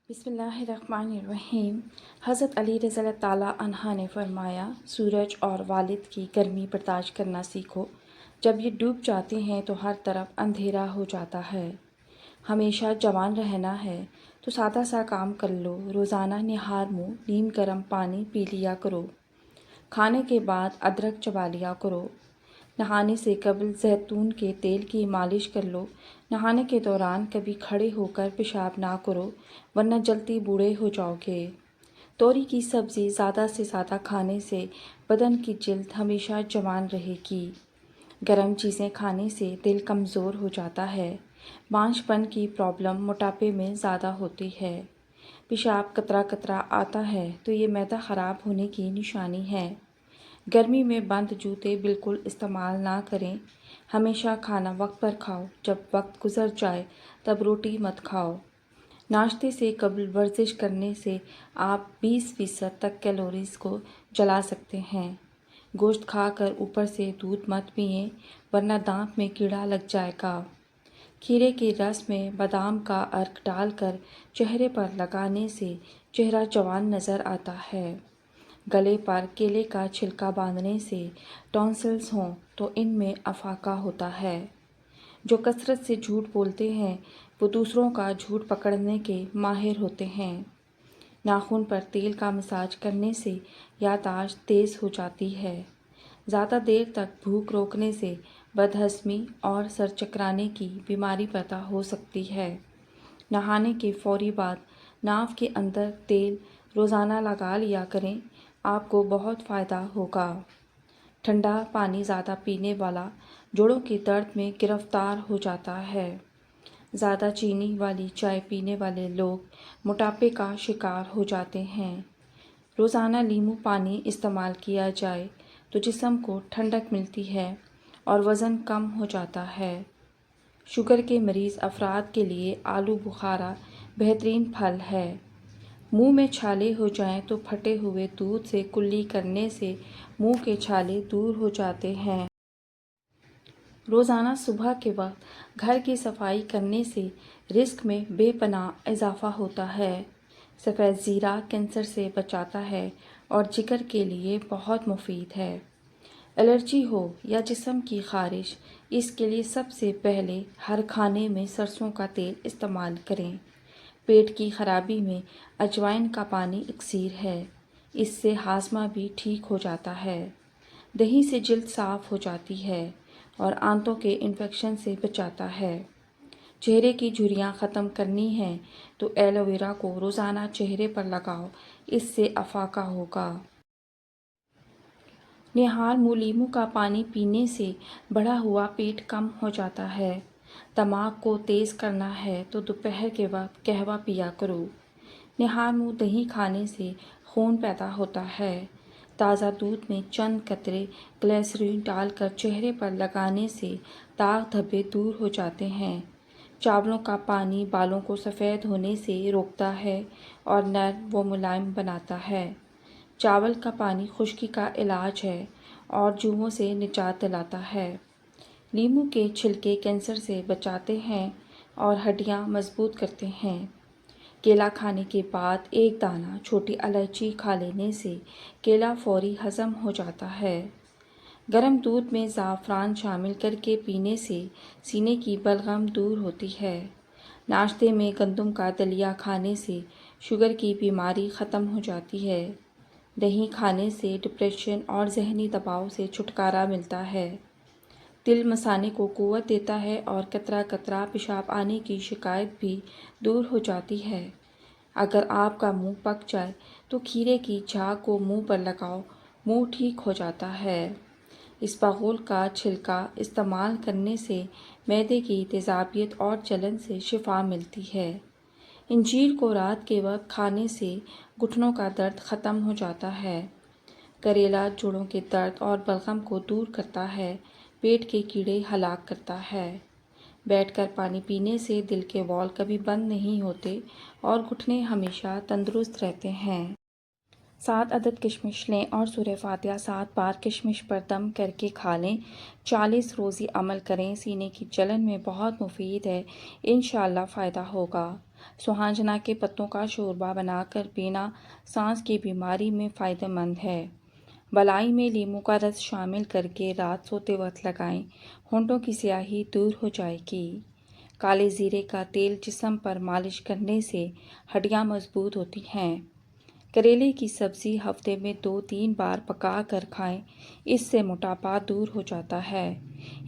بسم اللہ الرحمن الرحیم۔ حضرت علی رضی اللہ تعالیٰ عنہ نے فرمایا، سورج اور والد کی گرمی برداشت کرنا سیکھو۔ جب یہ ڈوب جاتے ہیں تو ہر طرف اندھیرا ہو جاتا ہے۔ ہمیشہ جوان رہنا ہے تو سادہ سا کام کر لو۔ روزانہ نہار منہ نیم گرم پانی پی لیا کرو۔ کھانے کے بعد ادرک چبا لیا کرو۔ نہانے سے قبل زیتون کے تیل کی مالش کر لو۔ نہانے کے دوران کبھی کھڑے ہو کر پیشاب نہ کرو ورنہ جلدی بوڑھے ہو جاؤ گے۔ توری کی سبزی زیادہ سے زیادہ کھانے سے بدن کی جلد ہمیشہ جوان رہے گی۔ گرم چیزیں کھانے سے دل کمزور ہو جاتا ہے۔ بانجھ پن کی پرابلم موٹاپے میں زیادہ ہوتی ہے۔ پیشاب قطرہ قطرہ آتا ہے تو یہ معدہ خراب ہونے کی نشانی ہے۔ گرمی میں بند جوتے بالکل استعمال نہ کریں۔ ہمیشہ کھانا وقت پر کھاؤ۔ جب وقت گزر جائے تب روٹی مت کھاؤ۔ ناشتے سے قبل ورزش کرنے سے آپ 20% تک کیلوریز کو جلا سکتے ہیں۔ گوشت کھا کر اوپر سے دودھ مت پئیں ورنہ دانت میں کیڑا لگ جائے گا۔ کھیرے کے رس میں بادام کا عرق ڈال کر چہرے پر لگانے سے چہرہ جوان نظر آتا ہے۔ گلے پر کیلے کا چھلکا باندھنے سے ٹونسلز ہوں تو ان میں افاقہ ہوتا ہے۔ جو کثرت سے جھوٹ بولتے ہیں وہ دوسروں کا جھوٹ پکڑنے کے ماہر ہوتے ہیں۔ ناخن پر تیل کا مساج کرنے سے یادداشت تیز ہو جاتی ہے۔ زیادہ دیر تک بھوک روکنے سے بدہضمی اور سر چکرانے کی بیماری پیدا ہو سکتی ہے۔ نہانے کے فوری بعد ناف کے اندر تیل روزانہ لگا لیا کریں، آپ کو بہت فائدہ ہوگا۔ ٹھنڈا پانی زیادہ پینے والا جوڑوں کے درد میں گرفتار ہو جاتا ہے۔ زیادہ چینی والی چائے پینے والے لوگ موٹاپے کا شکار ہو جاتے ہیں۔ روزانہ لیموں پانی استعمال کیا جائے تو جسم کو ٹھنڈک ملتی ہے اور وزن کم ہو جاتا ہے۔ شوگر کے مریض افراد کے لیے آلو بخارا بہترین پھل ہے۔ منہ میں چھالے ہو جائیں تو پھٹے ہوئے دودھ سے کلی کرنے سے منہ کے چھالے دور ہو جاتے ہیں۔ روزانہ صبح کے وقت گھر کی صفائی کرنے سے رزق میں بے پناہ اضافہ ہوتا ہے۔ سفید زیرہ کینسر سے بچاتا ہے اور جگر کے لیے بہت مفید ہے۔ الرجی ہو یا جسم کی خارش، اس کے لیے سب سے پہلے ہر کھانے میں سرسوں کا تیل استعمال کریں۔ پیٹ کی خرابی میں اجوائن کا پانی اکسیر ہے، اس سے ہاضمہ بھی ٹھیک ہو جاتا ہے۔ دہی سے جلد صاف ہو جاتی ہے اور آنتوں کے انفیکشن سے بچاتا ہے۔ چہرے کی جھریاں ختم کرنی ہیں تو ایلو ویرا کو روزانہ چہرے پر لگاؤ، اس سے افاقہ ہوگا۔ نہار منہ لیموں کا پانی پینے سے بڑھا ہوا پیٹ کم ہو جاتا ہے۔ دماغ کو تیز کرنا ہے تو دوپہر کے وقت قہوہ پیا کرو۔ نہار منہ دہی کھانے سے خون پیدا ہوتا ہے۔ تازہ دودھ میں چند قطرے گلیسرین ڈال کر چہرے پر لگانے سے داغ دھبے دور ہو جاتے ہیں۔ چاولوں کا پانی بالوں کو سفید ہونے سے روکتا ہے اور نرم و ملائم بناتا ہے۔ چاول کا پانی خشکی کا علاج ہے اور جوؤں سے نجات دلاتا ہے۔ لیموں کے چھلکے کینسر سے بچاتے ہیں اور ہڈیاں مضبوط کرتے ہیں۔ کیلا کھانے کے بعد ایک دانہ چھوٹی الائچی کھا لینے سے کیلا فوری ہضم ہو جاتا ہے۔ گرم دودھ میں زعفران شامل کر کے پینے سے سینے کی بلغم دور ہوتی ہے۔ ناشتے میں گندم کا دلیا کھانے سے شوگر کی بیماری ختم ہو جاتی ہے۔ دہی کھانے سے ڈپریشن اور ذہنی دباؤ سے چھٹکارا ملتا ہے۔ تل مثانے کو قوت دیتا ہے اور قطرہ قطرہ پیشاب آنے کی شکایت بھی دور ہو جاتی ہے۔ اگر آپ کا منہ پک جائے تو کھیرے کی جھاگ کو منہ پر لگاؤ، منہ ٹھیک ہو جاتا ہے۔ اسبغول کا چھلکا استعمال کرنے سے معدے کی تیزابیت اور جلن سے شفا ملتی ہے۔ انجیر کو رات کے وقت کھانے سے گھٹنوں کا درد ختم ہو جاتا ہے۔ کریلا جوڑوں کے درد اور بلغم کو دور کرتا ہے، پیٹ کے کیڑے ہلاک کرتا ہے۔ بیٹھ کر پانی پینے سے دل کے وال کبھی بند نہیں ہوتے اور گھٹنے ہمیشہ تندرست رہتے ہیں۔ 7 عدد کشمش لیں اور سورہ فاتحہ 7 بار کشمش پر دم کر کے کھا لیں۔ 40 روزی عمل کریں، سینے کی جلن میں بہت مفید ہے، انشاءاللہ فائدہ ہوگا۔ سوہانجنا کے پتوں کا شوربہ بنا کر پینا سانس کی بیماری میں فائدہ مند ہے۔ بالائی میں لیموں کا رس شامل کر کے رات سوتے وقت لگائیں، ہونٹوں کی سیاہی دور ہو جائے گی۔ کالے زیرے کا تیل جسم پر مالش کرنے سے ہڈیاں مضبوط ہوتی ہیں۔ کریلے کی سبزی ہفتے میں 2-3 بار پکا کر کھائیں، اس سے موٹاپا دور ہو جاتا ہے۔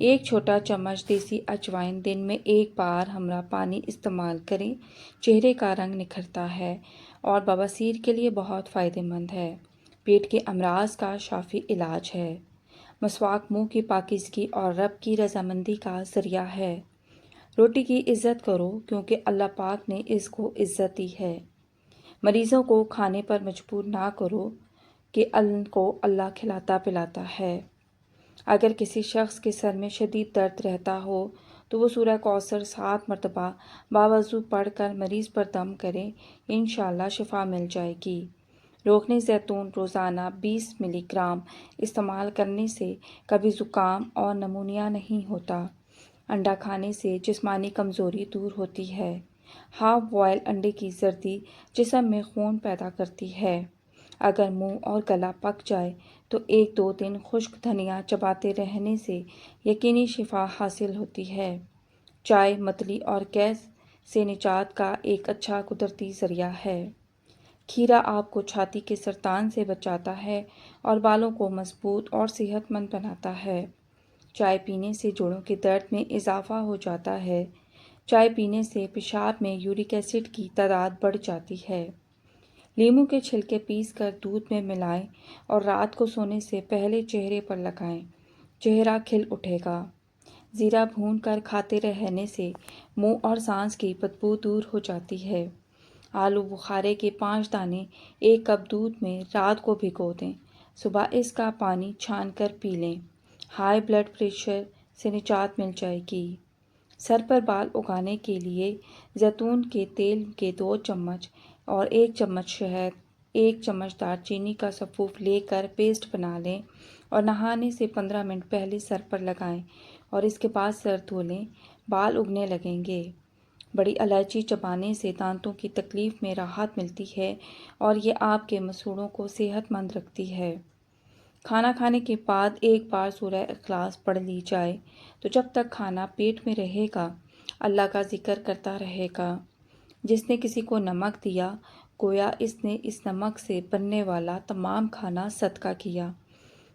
ایک چھوٹا چمچ دیسی اجوائن دن میں 1 بار ہمراہ پانی استعمال کریں، چہرے کا رنگ نکھرتا ہے اور بواسیر کے لیے بہت فائدہ مند ہے۔ پیٹ کے امراض کا شافی علاج ہے۔ مسواک منہ کی پاکیزگی اور رب کی رضامندی کا ذریعہ ہے۔ روٹی کی عزت کرو کیونکہ اللہ پاک نے اس کو عزت دی ہے۔ مریضوں کو کھانے پر مجبور نہ کرو کہ ان کو اللہ کھلاتا پلاتا ہے۔ اگر کسی شخص کے سر میں شدید درد رہتا ہو تو وہ سورہ کوثر 7 مرتبہ باوضو پڑھ کر مریض پر دم کرے، انشاءاللہ شفا مل جائے گی۔ روغن زیتون روزانہ 20 ملی گرام استعمال کرنے سے کبھی زکام اور نمونیا نہیں ہوتا۔ انڈا کھانے سے جسمانی کمزوری دور ہوتی ہے۔ ہاف بوائل انڈے کی زردی جسم میں خون پیدا کرتی ہے۔ اگر منہ اور گلا پک جائے تو 1-2 دن خشک دھنیا چباتے رہنے سے یقینی شفا حاصل ہوتی ہے۔ چائے متلی اور گیس سے نجات کا ایک اچھا قدرتی ذریعہ ہے۔ کھیرا آپ کو چھاتی کے سرطان سے بچاتا ہے اور بالوں کو مضبوط اور صحت مند بناتا ہے۔ چائے پینے سے جوڑوں کے درد میں اضافہ ہو جاتا ہے۔ چائے پینے سے پیشاب میں یورک ایسڈ کی تعداد بڑھ جاتی ہے۔ لیموں کے چھلکے پیس کر دودھ میں ملائیں اور رات کو سونے سے پہلے چہرے پر لگائیں، چہرہ کھل اٹھے گا۔ زیرہ بھون کر کھاتے رہنے سے منہ اور سانس کی بدبو دور ہو جاتی ہے۔ آلو بخارے کے 5 دانے 1 کپ دودھ میں رات کو بھگو دیں، صبح اس کا پانی چھان کر پی لیں، ہائی بلڈ پریشر سے نجات مل جائے گی۔ سر پر بال اگانے کے لیے زیتون کے تیل کے 2 چمچ اور 1 چمچ شہد، 1 چمچ دار چینی کا سفوف لے کر پیسٹ بنا لیں اور نہانے سے 15 منٹ پہلے سر پر لگائیں اور اس کے بعد سر دھو لیں، بال اگنے لگیں گے۔ بڑی الائچی چبانے سے دانتوں کی تکلیف میں راحت ملتی ہے اور یہ آپ کے مسوڑھوں کو صحت مند رکھتی ہے۔ کھانا کھانے کے بعد 1 بار سورہ اخلاص پڑھ لی جائے تو جب تک کھانا پیٹ میں رہے گا اللہ کا ذکر کرتا رہے گا۔ جس نے کسی کو نمک دیا گویا اس نے اس نمک سے بننے والا تمام کھانا صدقہ کیا۔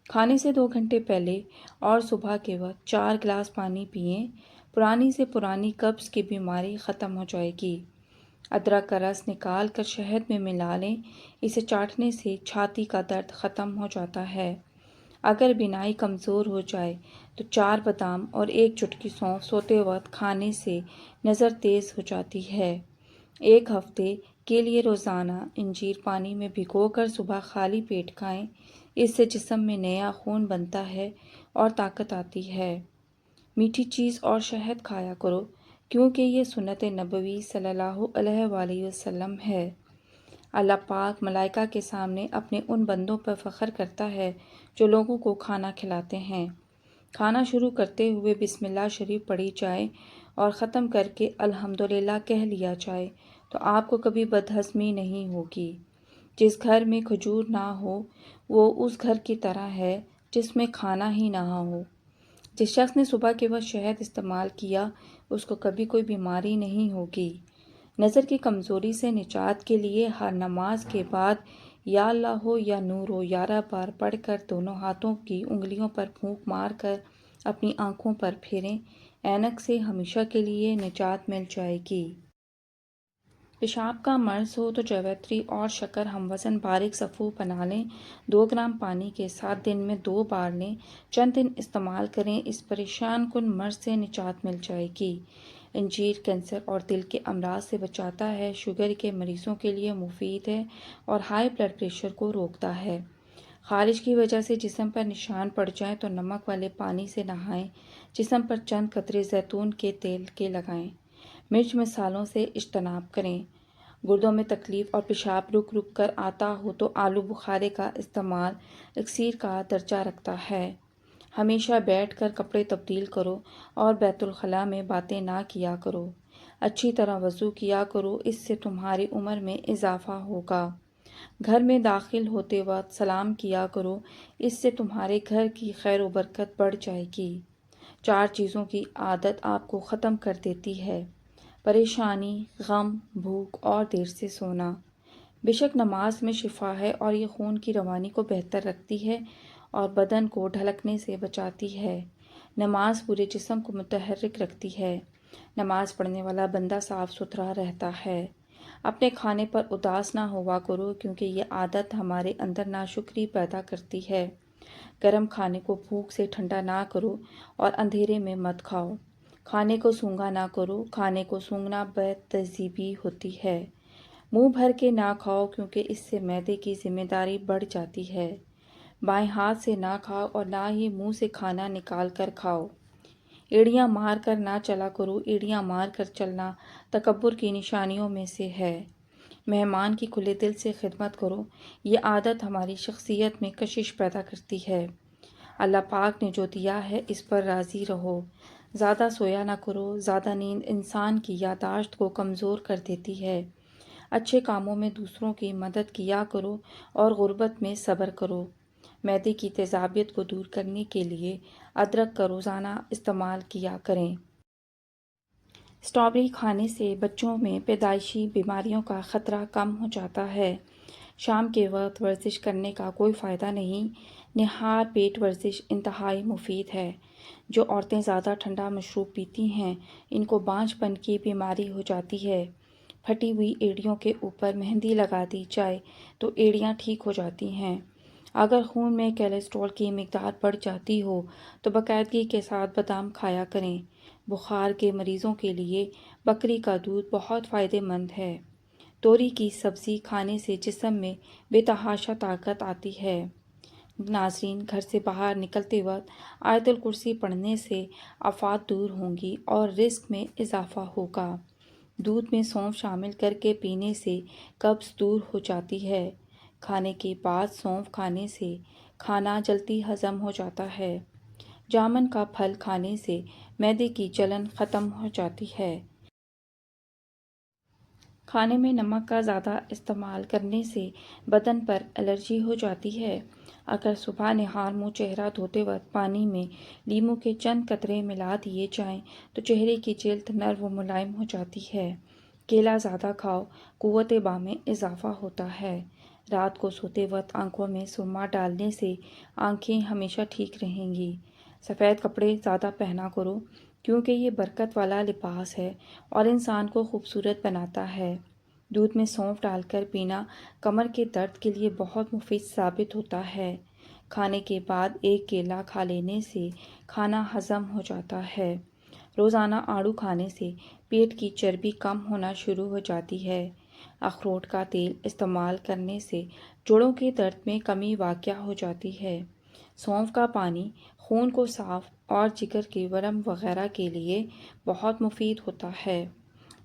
کھانے سے 2 گھنٹے پہلے اور صبح کے وقت 4 گلاس پانی پئیں، پرانی سے پرانی قبض کی بیماری ختم ہو جائے گی۔ ادرک کا رس نکال کر شہد میں ملا لیں، اسے چاٹنے سے چھاتی کا درد ختم ہو جاتا ہے۔ اگر بینائی کمزور ہو جائے تو 4 بادام اور 1 چٹکی سونف سوتے وقت کھانے سے نظر تیز ہو جاتی ہے۔ 1 ہفتے کے لیے روزانہ انجیر پانی میں بھگو کر صبح خالی پیٹ کھائیں، اس سے جسم میں نیا خون بنتا ہے اور طاقت آتی ہے۔ میٹھی چیز اور شہد کھایا کرو کیونکہ یہ سنت نبوی صلی اللہ علیہ وآلہ وسلم ہے۔ اللہ پاک ملائکہ کے سامنے اپنے ان بندوں پر فخر کرتا ہے جو لوگوں کو کھانا کھلاتے ہیں۔ کھانا شروع کرتے ہوئے بسم اللہ شریف پڑھی جائے اور ختم کر کے الحمدللہ کہہ لیا جائے تو آپ کو کبھی بدہضمی نہیں ہوگی۔ جس گھر میں کھجور نہ ہو وہ اس گھر کی طرح ہے جس میں کھانا ہی نہ ہو۔ جس شخص نے صبح کے وقت شہد استعمال کیا اس کو کبھی کوئی بیماری نہیں ہوگی۔ نظر کی کمزوری سے نجات کے لیے ہر نماز کے بعد یا اللہ ہو یا نور ہو 11 بار پڑھ کر دونوں ہاتھوں کی انگلیوں پر پھونک مار کر اپنی آنکھوں پر پھیریں، اینک سے ہمیشہ کے لیے نجات مل جائے گی۔ پیشاب کا مرض ہو تو جویتری اور شکر ہم وزن باریک سفوف بنا لیں، 2 گرام پانی کے ساتھ دن میں 2 بار لیں، چند دن استعمال کریں، اس پریشان کن مرض سے نجات مل جائے گی۔ انجیر کینسر اور دل کے امراض سے بچاتا ہے، شوگر کے مریضوں کے لیے مفید ہے اور ہائی بلڈ پریشر کو روکتا ہے۔ خارش کی وجہ سے جسم پر نشان پڑ جائیں تو نمک والے پانی سے نہائیں، جسم پر چند قطرے زیتون کے تیل کے لگائیں۔ مرچ مسالوں سے اجتناب کریں۔ گردوں میں تکلیف اور پیشاب رک رک کر آتا ہو تو آلو بخارے کا استعمال اکسیر کا درجہ رکھتا ہے۔ ہمیشہ بیٹھ کر کپڑے تبدیل کرو اور بیت الخلاء میں باتیں نہ کیا کرو۔ اچھی طرح وضو کیا کرو، اس سے تمہاری عمر میں اضافہ ہوگا۔ گھر میں داخل ہوتے وقت سلام کیا کرو، اس سے تمہارے گھر کی خیر و برکت بڑھ جائے گی۔ 4 چیزوں کی عادت آپ کو ختم کر دیتی ہے: پریشانی، غم، بھوک اور دیر سے سونا۔ بے شک نماز میں شفا ہے اور یہ خون کی روانی کو بہتر رکھتی ہے اور بدن کو ڈھلکنے سے بچاتی ہے۔ نماز پورے جسم کو متحرک رکھتی ہے۔ نماز پڑھنے والا بندہ صاف ستھرا رہتا ہے۔ اپنے کھانے پر اداس نہ ہوا کرو، کیونکہ یہ عادت ہمارے اندر ناشکری پیدا کرتی ہے۔ گرم کھانے کو بھوک سے ٹھنڈا نہ کرو اور اندھیرے میں مت کھاؤ۔ کھانے کو سونگھا نہ کرو، کھانے کو سونگھنا بے تہذیبی ہوتی ہے۔ منہ بھر کے نہ کھاؤ، کیونکہ اس سے معدے کی ذمہ داری بڑھ جاتی ہے۔ بائیں ہاتھ سے نہ کھاؤ اور نہ ہی منہ سے کھانا نکال کر کھاؤ۔ ایڑیاں مار کر نہ چلا کرو، ایڑیاں مار کر چلنا تکبر کی نشانیوں میں سے ہے۔ مہمان کی کھلے دل سے خدمت کرو، یہ عادت ہماری شخصیت میں کشش پیدا کرتی ہے۔ اللہ پاک نے جو دیا ہے اس پر راضی رہو۔ زیادہ سویا نہ کرو، زیادہ نیند انسان کی یادداشت کو کمزور کر دیتی ہے۔ اچھے کاموں میں دوسروں کی مدد کیا کرو اور غربت میں صبر کرو۔ معدے کی تیزابیت کو دور کرنے کے لیے ادرک کا روزانہ استعمال کیا کریں۔ اسٹرابیری کھانے سے بچوں میں پیدائشی بیماریوں کا خطرہ کم ہو جاتا ہے۔ شام کے وقت ورزش کرنے کا کوئی فائدہ نہیں۔ نہار پیٹ ورزش انتہائی مفید ہے۔ جو عورتیں زیادہ ٹھنڈا مشروب پیتی ہیں، ان کو بانجھ پن کی بیماری ہو جاتی ہے۔ پھٹی ہوئی ایڑیوں کے اوپر مہندی لگا دی جائے تو ایڑیاں ٹھیک ہو جاتی ہیں۔ اگر خون میں کولیسٹرول کی مقدار بڑھ جاتی ہو تو باقاعدگی کے ساتھ بادام کھایا کریں۔ بخار کے مریضوں کے لیے بکری کا دودھ بہت فائدہ مند ہے۔ توری کی سبزی کھانے سے جسم میں بے تحاشا طاقت آتی ہے۔ ناظرین، گھر سے باہر نکلتے وقت آیت الکرسی پڑھنے سے آفات دور ہوں گی اور رزق میں اضافہ ہوگا۔ دودھ میں سونف شامل کر کے پینے سے قبض دور ہو جاتی ہے۔ کھانے کے بعد سونف کھانے سے کھانا جلدی ہضم ہو جاتا ہے۔ جامن کا پھل کھانے سے معدے کی جلن ختم ہو جاتی ہے۔ کھانے میں نمک کا زیادہ استعمال کرنے سے بدن پر الرجی ہو جاتی ہے۔ اگر صبح نہار منہ چہرہ دھوتے وقت پانی میں لیموں کے چند قطرے ملا دیے جائیں تو چہرے کی جلد نرم و ملائم ہو جاتی ہے۔ کیلا زیادہ کھاؤ، قوت باہ میں اضافہ ہوتا ہے۔ رات کو سوتے وقت آنکھوں میں سرما ڈالنے سے آنکھیں ہمیشہ ٹھیک رہیں گی۔ سفید کپڑے زیادہ پہنا کرو، کیونکہ یہ برکت والا لباس ہے اور انسان کو خوبصورت بناتا ہے۔ دودھ میں سونف ڈال کر پینا کمر کے درد کے لیے بہت مفید ثابت ہوتا ہے۔ کھانے کے بعد ایک کیلا کھا لینے سے کھانا ہضم ہو جاتا ہے۔ روزانہ آڑو کھانے سے پیٹ کی چربی کم ہونا شروع ہو جاتی ہے۔ اخروٹ کا تیل استعمال کرنے سے جوڑوں کے درد میں کمی واقع ہو جاتی ہے۔ سونف کا پانی خون کو صاف اور جگر کے ورم وغیرہ کے لیے بہت مفید ہوتا ہے۔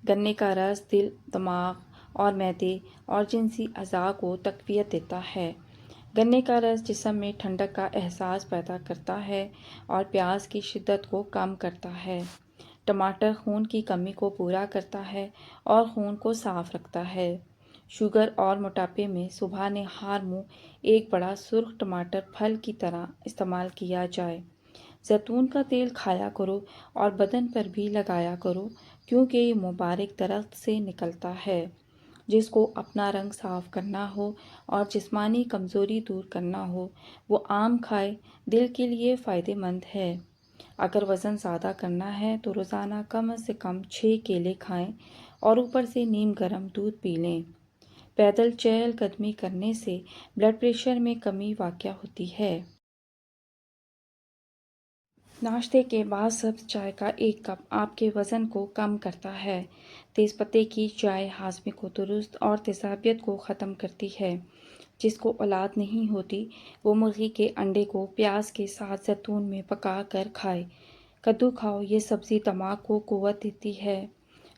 گنے کا رس دل، دماغ اور معدے اور جنسی اعضاء کو تقویت دیتا ہے۔ گنے کا رس جسم میں ٹھنڈک کا احساس پیدا کرتا ہے اور پیاس کی شدت کو کم کرتا ہے۔ ٹماٹر خون کی کمی کو پورا کرتا ہے اور خون کو صاف رکھتا ہے۔ شوگر اور موٹاپے میں صبح نہار منہ ایک بڑا سرخ ٹماٹر پھل کی طرح استعمال کیا جائے۔ زیتون کا تیل کھایا کرو اور بدن پر بھی لگایا کرو، کیونکہ یہ مبارک درخت سے نکلتا ہے۔ جس کو اپنا رنگ صاف کرنا ہو اور جسمانی کمزوری دور کرنا ہو وہ آم کھائے، دل کے لیے فائدہ مند ہے۔ اگر وزن زیادہ کرنا ہے تو روزانہ کم سے کم 6 کیلے کھائیں اور اوپر سے نیم گرم دودھ پی لیں۔ پیدل چہل قدمی کرنے سے بلڈ پریشر میں کمی واقع ہوتی ہے۔ ناشتے کے بعد سبز چائے کا ایک کپ آپ کے وزن کو کم کرتا ہے۔ تیز پتے کی چائے ہاضمے کو درست اور تیزابیت کو ختم کرتی ہے۔ جس کو اولاد نہیں ہوتی وہ مرغی کے انڈے کو پیاز کے ساتھ زیتون میں پکا کر کھائے۔ کدو کھاؤ، یہ سبزی دماغ کو قوت دیتی ہے۔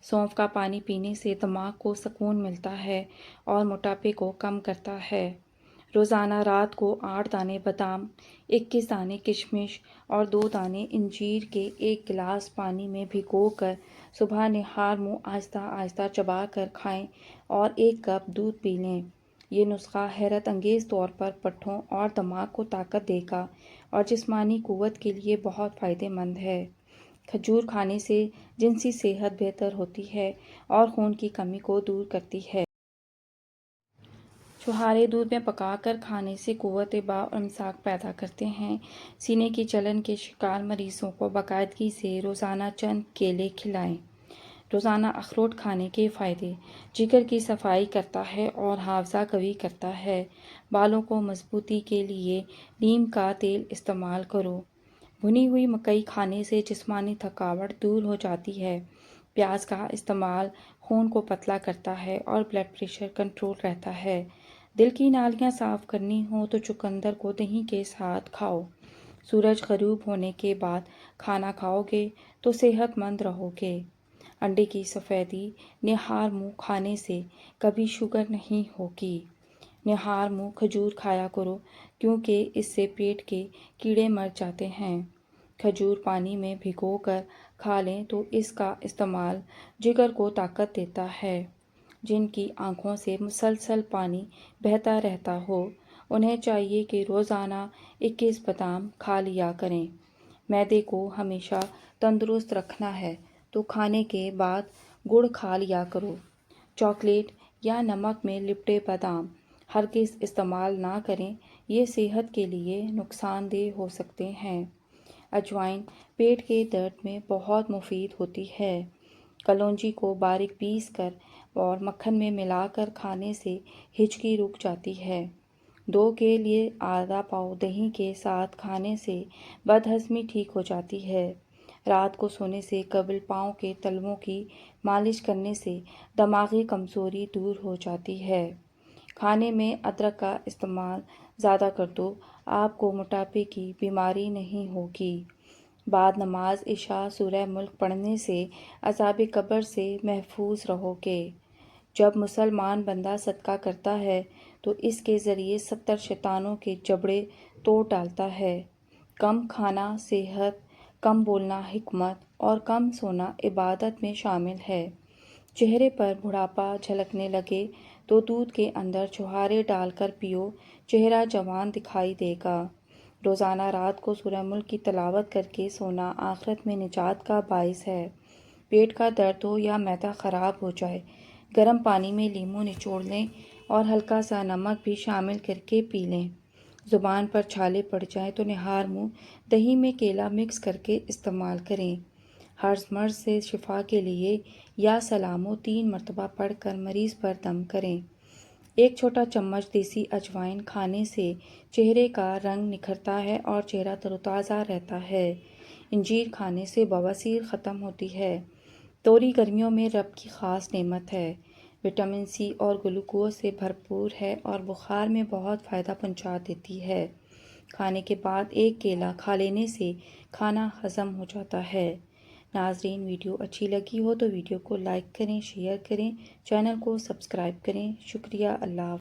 سونف کا پانی پینے سے دماغ کو سکون ملتا ہے اور موٹاپے کو کم کرتا ہے۔ روزانہ رات کو 8 دانے بادام، 21 دانے کشمش اور 2 دانے انجیر کے 1 گلاس پانی میں بھگو کر صبح نہار منہ آہستہ آہستہ چبا کر کھائیں اور 1 کپ دودھ پی لیں۔ یہ نسخہ حیرت انگیز طور پر پٹھوں اور دماغ کو طاقت دے گا اور جسمانی قوت کے لیے بہت فائدہ مند ہے۔ کھجور کھانے سے جنسی صحت بہتر ہوتی ہے اور خون کی کمی کو دور کرتی ہے۔ چھہارے دودھ میں پکا کر کھانے سے قوت باہ اور امساک پیدا کرتے ہیں۔ سینے کی جلن کے شکار مریضوں کو باقاعدگی سے روزانہ چند کیلے کھلائیں۔ روزانہ اخروٹ کھانے کے فائدے: جگر کی صفائی کرتا ہے اور حافظہ قوی کرتا ہے۔ بالوں کو مضبوطی کے لیے نیم کا تیل استعمال کرو۔ بھنی ہوئی مکئی کھانے سے جسمانی تھکاوٹ دور ہو جاتی ہے۔ پیاز کا استعمال خون کو پتلا کرتا ہے اور بلڈ پریشر کنٹرول رہتا ہے۔ دل کی نالیاں صاف کرنی ہوں تو چقندر کو دہی کے ساتھ کھاؤ۔ سورج غروب ہونے کے بعد کھانا کھاؤ گے تو صحت مند رہو گے۔ انڈے کی سفیدی نہار منہ کھانے سے کبھی شوگر نہیں ہوگی۔ نہار منہ کھجور کھایا کرو کیونکہ اس سے پیٹ کے کیڑے مر جاتے ہیں۔ کھجور پانی میں بھگو کر کھا لیں تو اس کا استعمال جگر کو طاقت دیتا ہے۔ جن کی آنکھوں سے مسلسل پانی بہتا رہتا ہو انہیں چاہیے کہ روزانہ 21 بادام کھا لیا کریں۔ معدے کو ہمیشہ تندرست رکھنا ہے تو کھانے کے بعد گڑ کھا لیا کرو۔ چاکلیٹ یا نمک میں لپٹے بادام ہرگز استعمال نہ کریں، یہ صحت کے لیے نقصان دہ ہو سکتے ہیں۔ اجوائن پیٹ کے درد میں بہت مفید ہوتی ہے۔ کلونجی کو باریک پیس کر اور مکھن میں ملا کر کھانے سے ہچکی رک جاتی ہے۔ 2 کے لیے آدھا پاؤ دہی کے ساتھ کھانے سے بدہضمی ٹھیک ہو جاتی ہے۔ رات کو سونے سے قبل پاؤں کے تلووں کی مالش کرنے سے دماغی کمزوری دور ہو جاتی ہے۔ کھانے میں ادرک کا استعمال زیادہ کر دو، آپ کو موٹاپے کی بیماری نہیں ہوگی۔ بعد نماز عشاء سورہ ملک پڑھنے سے عذاب قبر سے محفوظ رہو گے۔ جب مسلمان بندہ صدقہ کرتا ہے تو اس کے ذریعے 70 شیطانوں کے جبڑے توڑ ڈالتا ہے۔ کم کھانا صحت، کم بولنا حکمت اور کم سونا عبادت میں شامل ہے۔ چہرے پر بڑھاپا جھلکنے لگے تو دودھ کے اندر چھہارے ڈال کر پیو، چہرہ جوان دکھائی دے گا۔ روزانہ رات کو سورہ ملک کی تلاوت کر کے سونا آخرت میں نجات کا باعث ہے۔ پیٹ کا درد ہو یا معدہ خراب ہو جائے، گرم پانی میں لیموں نچوڑ لیں اور ہلکا سا نمک بھی شامل کر کے پی لیں۔ زبان پر چھالے پڑ جائیں تو نہار منہ دہی میں کیلا مکس کر کے استعمال کریں۔ ہر مرض سے شفا کے لیے یا سلامو 3 مرتبہ پڑھ کر مریض پر دم کریں۔ 1 چھوٹا چمچ دیسی اجوائن کھانے سے چہرے کا رنگ نکھرتا ہے اور چہرہ تر و تازہ رہتا ہے۔ انجیر کھانے سے بواسیر ختم ہوتی ہے۔ توری گرمیوں میں رب کی خاص نعمت ہے۔ وٹامن سی اور گلوکوز سے بھرپور ہے اور بخار میں بہت فائدہ پہنچا دیتی ہے۔ کھانے کے بعد 1 کیلا کھا لینے سے کھانا ہضم ہو جاتا ہے۔ ناظرین، ویڈیو اچھی لگی ہو تو ویڈیو کو لائک کریں، شیئر کریں، چینل کو سبسکرائب کریں۔ شکریہ، اللہ حافظ۔